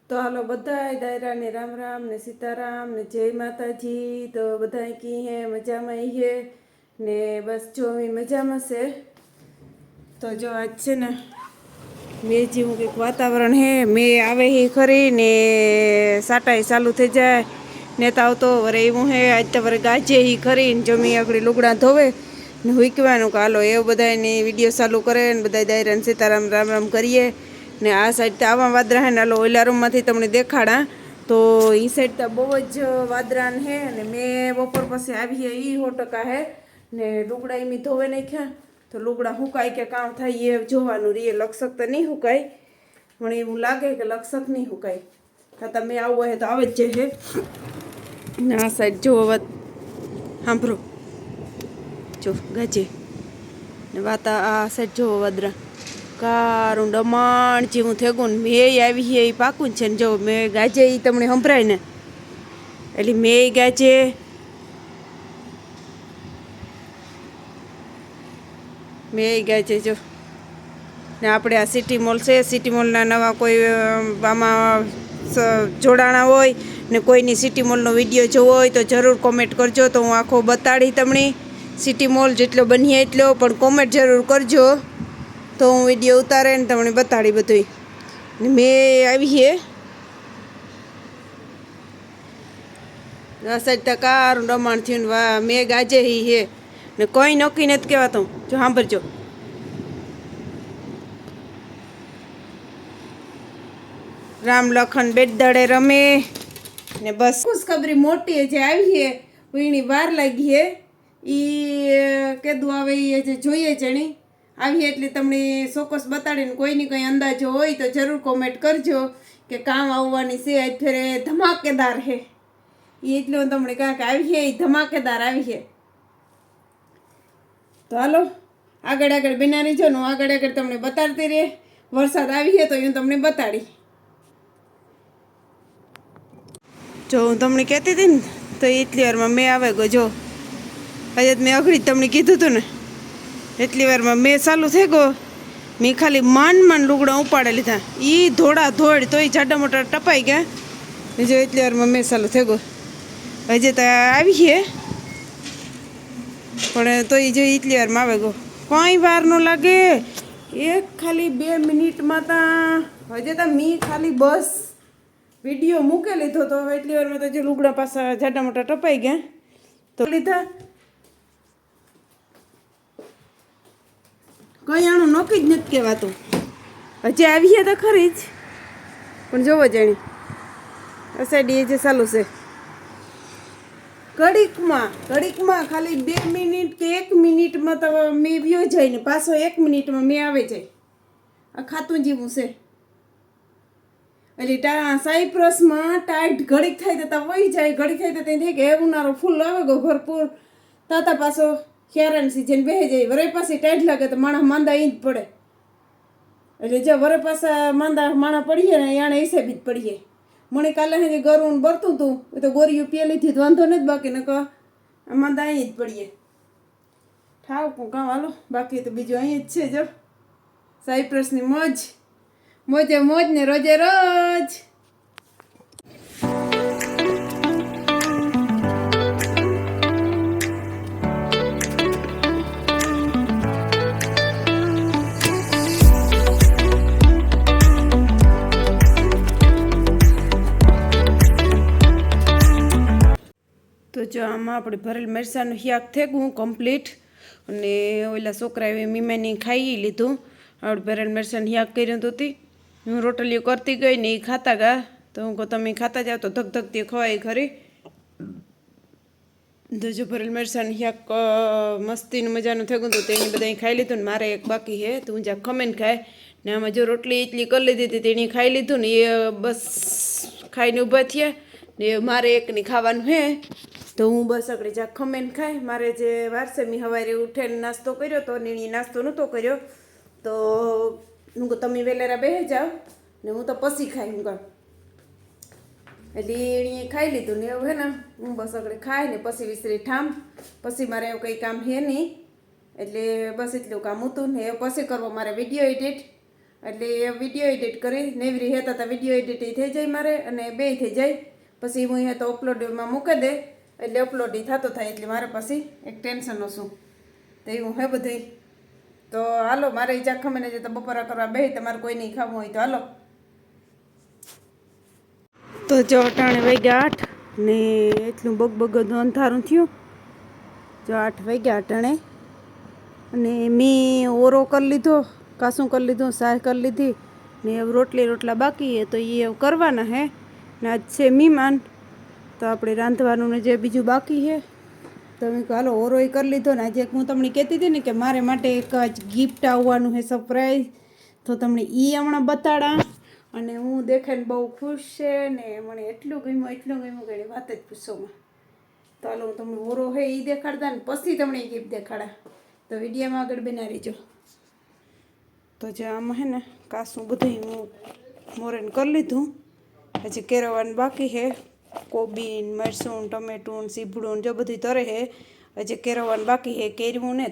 તો હાલો બધાય દાયરા ને રામ રામ ને સીતારામ ને જય માતાજી। તો બધાય કી હે મજામાં હે ને બસ જો અમે મજામાં છે। તો જો આજ છે ને મેં જેવું કંઈક વાતાવરણ હે મેં આવે હે ખરી ને સાટાઈ ચાલુ થઈ જાય ને તાવ તો વરે એવું હે આજ તો વરે ગાજે હી ખરી ને જમી આગળ લુગડા ધોવે ને હુંકવાનું કે હાલો એવું બધાની વિડીયો ચાલુ કરે ને બધા દાયરા સીતારામ રામ રામ કરીએ ને આ સાઈડ તો આવા વાદરા હે ને હાલો ઓલા રૂમમાંથી તમને દેખાડા તો એ સાઈડ તો બહુ જ વાદરાન હે ને મેં બપોર પછી આવીએ એ 100% હે ને લુગડા એમી ધોવે નાખ્યા તો લુગડા હુકાય કે કામ થાય એ જોવાનું રે લક્ષક તો નહીં હુકાય પણ એવું લાગે કે લક્ષક નહીં હુકાય હા તમે આવું હોય તો આવે જ છે ને આ સાઈડ જો વાત સાંભળો જો ગાજે ને વાતા આ સાઈડ જો વાદરા કારું દમણ જેવું થેગું ને મેં આવી છે એ પાકું છે ને જો મેં ગાજે એ તમને સંભળાય ને એટલે મેં ગાજે જો ને આપણે આ સિટી મોલ છે સિટી મોલના નવા કોઈ આમાં જોડાણા હોય ને કોઈની સિટી મોલનો વિડીયો જોવો હોય તો જરૂર કોમેન્ટ કરજો તો હું આખો બતાડી તમને સિટી મોલ જેટલો બનીએ એટલો પણ કોમેન્ટ જરૂર કરજો તો હું વિડીયો ઉતારે ને તમને બતાડી બધું ને મેં આવી છે આ સાઈડ કારું દમણ થયું ને વાહ મેં ગાજે હી હે ને કોઈ નક્કી નથી કહેવાતું જો સાંભળજો રામ લખન બેટ દડે રમે ને બસ ખુશખબરી મોટી જે આવી છે એની વાર લાગી છે એ કેદું આવે એ જે જોઈએ જણી આવી એટલે તમને ચોક્કસ બતાડીને કોઈની કંઈ અંદાજો હોય તો જરૂર કોમેન્ટ કરજો કે કામ આવવાની છે આજ ફેરે ધમાકેદાર છે એ એટલું તમને કાંઈક આવી છે એ ધમાકેદાર આવી છે તો હાલો આગળ બના રહીજો ને હું આગળ તમને બતાડતી રહે વરસાદ આવી છે તો હું તમને બતાડી જો હું તમને કહેતી હતી ને તો એટલી વારમાં મેં આવે ગયો જો આજે મેં અઘડી તમને કીધું હતું ને એટલી વારમાં મેં ચાલુ થઈ ગયો મેં ખાલી માંડ લુગડા ઉપાડે લીધા એ ધોળા ધોળ તો એ જાડા મોટા ટપાઈ ગયા જો એટલી વારમાં મેં ચાલુ થઈ ગયો હજી તો આવી છે પણ તો એ જો એટલી વારમાં આવે ગયો કંઈ વાર ન લાગે એક ખાલી 2 મિનિટમાં ત્યાં હજી તો મેં ખાલી બસ વિડીયો મૂકે લીધો તો એટલી વારમાં તો જે લુગડા પાછા જાડા મોટા ટપાઈ ગયા તો લીધા કંઈ આનું નક્કી જ નથી કહેવાતું હજી આવીએ તો ખરી જ પણ જોવો જાણી અસાડી જે ચાલુ છે ઘડીકમાં ખાલી 2 મિનિટ કે 1 મિનિટમાં તો મેં વ્યો જાય ને પાછો 1 મિનિટમાં મેં આવે જાય આ ખાતું જેવું છે એટલે સાયપ્રસમાં ટાઈટ ઘડીક થાય તો વહી જાય ઘડીક થાય તો ત્યાં કે ઉનાળો ફૂલ આવે ગયો ભરપૂર તાતા પાછો ક્યારાની સિઝન બેસી જાય વરે પાછી ટાઈટ લાગે તો માણસ માંદા ઈ જ પડે એટલે જે વરે પાછા માંદા માણસ પડીએ ને એને હિસાબી જ પડીએ મને કાલે હજી ગરવું બરતું હતું એ તો ગોરીઓ પેલીથી જ વાંધો નથી બાકી ને માંદા અહીં જ પડીએ ઠાવ કામ હાલો બાકી તો બીજું અહીં જ છે જો સાયપ્રસની મોજે મોજ ને રોજે રોજ તો જો આમાં આપણે ભરેલ મરચાંનું શાક થેગું કમ્પ્લીટ અને ઓલા છોકરાએ મીમાની ખાઈ લીધું આપણે ભરેલ મરચાંનું શાક કર્યું હતું હું રોટલીઓ કરતી ગઈ ને એ ખાતા ગયા તો હું કહું તમે ખાતા જાઓ તો ધકધકતી ખવાય ખરી તો જો ભરેલ મરચાંનું શાક મસ્તીનું મજાનું થયું હતું તેની બધા ખાઈ લીધું ને મારે એક બાકી છે તો હું જ્યાં ખમેન ખાય ને આમાં જો રોટલી એટલી કરી લીધી હતી તેની ખાઈ લીધું ને એ બસ ખાઈને ઊભા થયા ને મારે એકની ખાવાનું હે તો હું બસ આગળ જ્યાં ખમેન ખાય મારે જે વારસે મેં સવારે ઉઠીને નાસ્તો કર્યો તો નીણી નાસ્તો નહોતો કર્યો તો હું તમે વેલેરા બેસી જાઓ ને હું તો પછી ખાઈ હું કામ એટલે એણીએ ખાઈ લીધું ને એવું હે ને હું બસ આગળ ખાય ને પછી વિસરી ઠામ પછી મારે એવું કંઈ કામ હે નહીં એટલે બસ એટલું કામ હતું ને એ પછી કરવો મારે વિડીયો એડિટ એટલે એ વિડીયો એડિટ કરી નેવરી હતા તો વિડીયો એડિટ થઈ જાય મારે અને બે થઈ જાય પછી હું અહીંયા તો અપલોડમાં મૂકી દે એટલે અપલોડ થતો થાય એટલે મારે પછી એક ટેન્શન ઓછું તો એવું હે બધું. તો હાલો મારે ઈજા ખમીને જે તો બપોરા કરવા બે તમારે કોઈ નહીં ખાવું હોય તો હાલો. તો જો અટાણે વાગ્યા 8 ને એટલું બગબગ અંધારું થયું. જો 8 વાગ્યા અટાણે અને મેં ઓરો કરી લીધો, કાસું કરી લીધું, શાક કરી લીધી ને હવે રોટલા બાકી હે તો એ કરવાના હે ને આજ છે મહેમાન તો આપણે રાંધવાનું ને જે બીજું બાકી છે તો મેં કહું હાલો ઓરો કરી લીધો ને આજે હું તમને કહેતી હતી ને કે મારે માટે એક ગિફ્ટ આવવાનું છે સરપ્રાઈઝ તો તમને એ હમણાં બતાડા અને હું દેખાઈને બહુ ખુશ છે ને મને એટલું ગમ્યું કે વાત જ પૂછોમાં. તો હાલો હું તમને ઓરો હે એ દેખાડતા ને પછી તમને એ ગિફ્ટ દેખાડા તો વિડીયોમાં આગળ બના રહીજો. તો જે આમાં હે ને કાસું બધું હું મોરેન કરી લીધું, હજી કેરવવાનું બાકી છે. કોબીન, મરસું, ટમેટું, સીભડું જો બધું તરે છે, હજી કેરવવાનું બાકી છે, કેરવું ને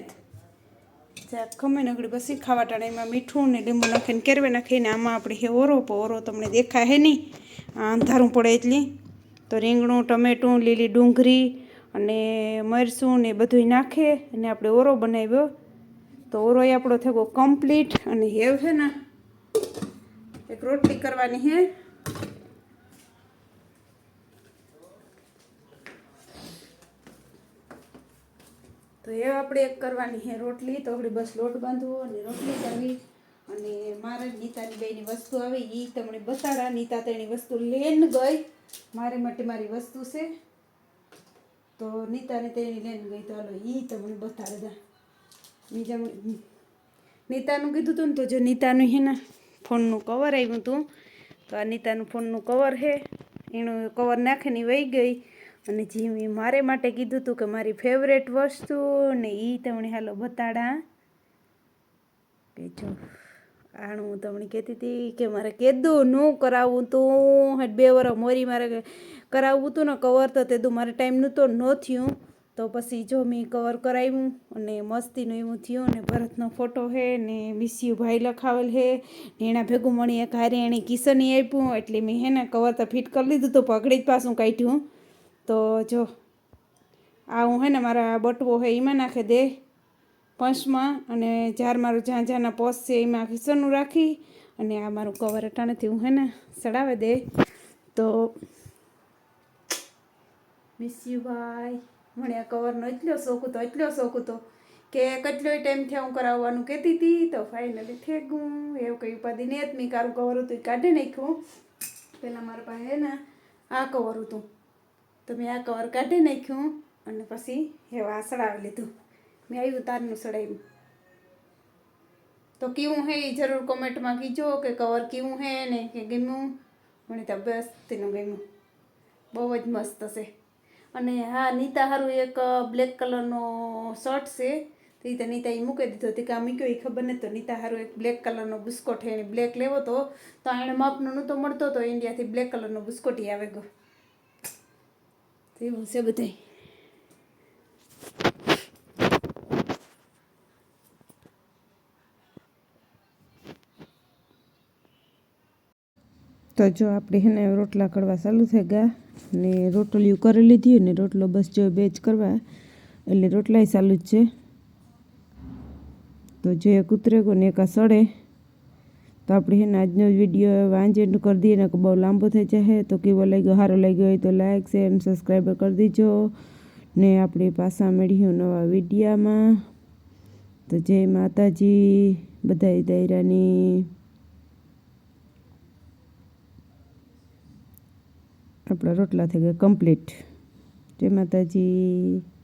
જ્યાં ખમે નગડી પછી ખાવા ટાણામાં મીઠું ને લીંબુ નાખીને કેરવે નાખીને આમાં આપણે હે ઓરો તમને દેખાય હે નહીં અંધારું પડે એટલી. તો રીંગણું, ટમેટું, લીલી ડુંગળી અને મરસું ને બધું નાખે અને આપણે ઓરો બનાવ્યો. તો ઓરો એ આપણો થયો કમ્પ્લીટ અને હેવ છે ને એક રોટલી કરવાની છે. તો એ આપણે એક કરવાની છે રોટલી. તો આપણે બસ લોટ બાંધવો અને રોટલી કરવી અને મારે નીતાની બેની વસ્તુ આવી એ તમને બતાડા. નીતા તેની વસ્તુ લઈને ગઈ, મારી માટે મારી વસ્તુ છે તો નીતાને તેની લઈને ગઈ તો હાલો એ તમને બતાડે. બીજા નીતાનું કીધું હતું ને તો જો નીતાનું છે ને ફોનનું કવર આવ્યું હતું તો આ નીતાનું ફોનનું કવર છે એનું કવર નાખીને વહી ગઈ અને જે મેં મારે માટે કીધું હતું કે મારી ફેવરેટ વસ્તુ ને એ તમને હાલો બતાડા કે જો આણું હું તમને કહેતી હતી કે મારે કીધું ન કરાવવું તું 2 વર્ષ મોરી મારે કરાવવું હતું ને કવર તો તેદું મારે ટાઈમનું તો ન થયું તો પછી જો મેં કવર કરાવ્યું અને મસ્તીનું એવું થયું ને ભરતનો ફોટો છે ને મિસ્યુ ભાઈ લખાવેલ છે ને એના ભેગું મળી એક હારે એણે કિસની આપ્યું એટલે મેં હે ને કવર તો ફિટ કરી લીધું તો પકડી જ પાછું કાઢ્યું. તો જો આ હું હે ને મારા બટવો છે એમાં નાખી દે પંચમાં અને જાર મારું જ્યાં પોસ છે એમાં કિસનનું રાખી અને આ મારું કવર અટાણેથી હું હે ને ચડાવી દે. તો મિસ્યુ ભાઈ મને આ કવરનો એટલો શોખ હતો કે કેટલો ટાઈમથી હું કરાવવાનું કહેતી હતી તો ફાઇનલી થઈ ગયું. એવું કંઈ ઉપાધિ નહીં જ મેં કારું કવર હતું એ કાઢી નાખ્યું. પહેલાં મારા પાસે ને આ કવર હતું તો મેં આ કવર કાઢી નાખ્યું અને પછી એવા સડાવી લીધું. મેં આવ્યું તારનું સડાવ્યું. તો કેવું હે એ જરૂર કોમેન્ટમાં કીજો કે કવર કેવું હે ને કે ગમ્યું. મને તો બસ તેનું ગમ્યું, બહુ જ મસ્ત છે. અને હા નીતા સારું એક બ્લેક કલરનો શર્ટ છે તો એ તો નીતા એ મૂકી દીધો હતી કાં મૂક્યો એ ખબર નથી. તો નીતા સારું એક બ્લેક કલરનો બુસ્કોટ એને બ્લેક લેવો તો એણે માપનો નહોતો મળતો તો ઇન્ડિયાથી બ્લેક કલરનો બુસ્કોટ આવે ગયો. તો એવું છે બધાય. તો જો આપણે હે ને રોટલા કરવા ચાલુ થઈ ગયા ને રોટલીયું કરી લીધી ને રોટલો બસ જો બેચ કરવા એટલે રોટલાય ચાલુ જ છે. તો જે એક ઉતરેગો ને એક સડે તો આપણે હે ને આજનો વિડીયો વાંચેન્ડ કરી દઈએ ને બહુ લાંબો થઈ જાય. તો કેવો લાગ્યો, સારો લાગ્યો હોય તો લાઈક શેર અને સબસ્ક્રાઈબ કરી દીજો ને આપણે પાછા મળીશું નવા વિડીયામાં. તો જય માતાજી બધાય દાયરાની. આપણા રોટલા થઈ ગયા કમ્પ્લીટ. જય માતાજી.